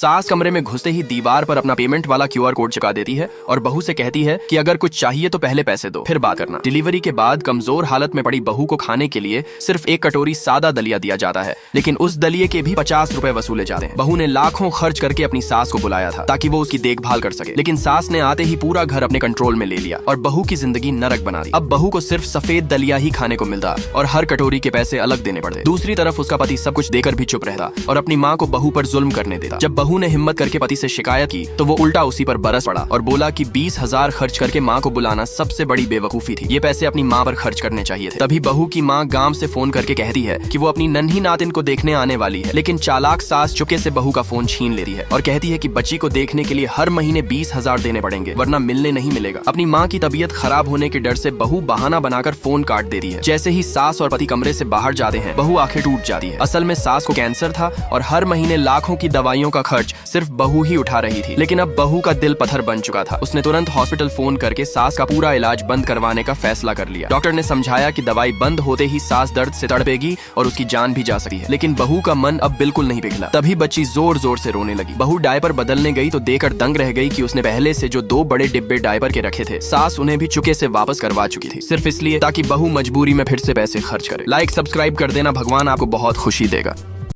सास कमरे में घुसते ही दीवार पर अपना पेमेंट वाला QR कोड चिपका देती है और बहू से कहती है कि अगर कुछ चाहिए तो पहले पैसे दो, फिर बात करना। डिलीवरी के बाद कमजोर हालत में पड़ी बहू को खाने के लिए सिर्फ एक कटोरी सादा दलिया दिया जाता है, लेकिन उस दलिये के भी 50 रुपए वसूले जाते हैं। बहू ने लाखों खर्च करके अपनी सास को बुलाया था ताकि वो उसकी देखभाल कर सके, लेकिन सास ने आते ही पूरा घर अपने कंट्रोल में ले लिया और बहू की जिंदगी नरक बना दी। अब बहू को सिर्फ सफेद दलिया ही खाने को मिलता और हर कटोरी के पैसे अलग देने पड़ते। दूसरी तरफ उसका पति सब कुछ देकर भी चुप रहता और अपनी माँ को बहू पर जुल्म करने देता। जब बहू ने हिम्मत करके पति से शिकायत की तो वो उल्टा उसी पर बरस पड़ा और बोला कि 20,000 खर्च करके माँ को बुलाना सबसे बड़ी बेवकूफी थी, ये पैसे अपनी माँ पर खर्च करने चाहिए थे। तभी बहू की माँ गांव से फोन करके कहती है कि वो अपनी नन्ही नातिन को देखने आने वाली है, लेकिन चालाक सास चुपके से बहू का फोन छीन लेती है और कहती है कि बच्ची को देखने के लिए हर महीने 20,000 देने पड़ेंगे वरना मिलने नहीं मिलेगा। अपनी माँ की तबीयत खराब होने के डर से बहू बहाना बनाकर फोन काट देती है। जैसे ही सास और पति कमरे से बाहर जाते हैं बहू आंखें टूट जाती है। असल में सास को कैंसर था और हर महीने लाखों की दवाइयों का खर्च सिर्फ बहू ही उठा रही थी, लेकिन अब बहू का दिल पत्थर बन चुका था। उसने तुरंत हॉस्पिटल फोन करके सास का पूरा इलाज बंद करवाने का फैसला कर लिया। डॉक्टर ने समझाया कि दवाई बंद होते ही सास दर्द से तड़पेगी और उसकी जान भी जा सकती है, लेकिन बहू का मन अब बिल्कुल नहीं पिघला। तभी बच्ची जोर जोर से रोने लगी। बहू डायपर बदलने गई तो देखकर दंग रह गई कि उसने पहले से जो 2 बड़े डिब्बे डायपर के रखे थे सास उन्हें भी चुके से वापस करवा चुकी थी, सिर्फ इसलिए ताकि बहू मजबूरी में फिर से पैसे खर्च करे। लाइक सब्सक्राइब कर देना, भगवान आपको बहुत खुशी देगा।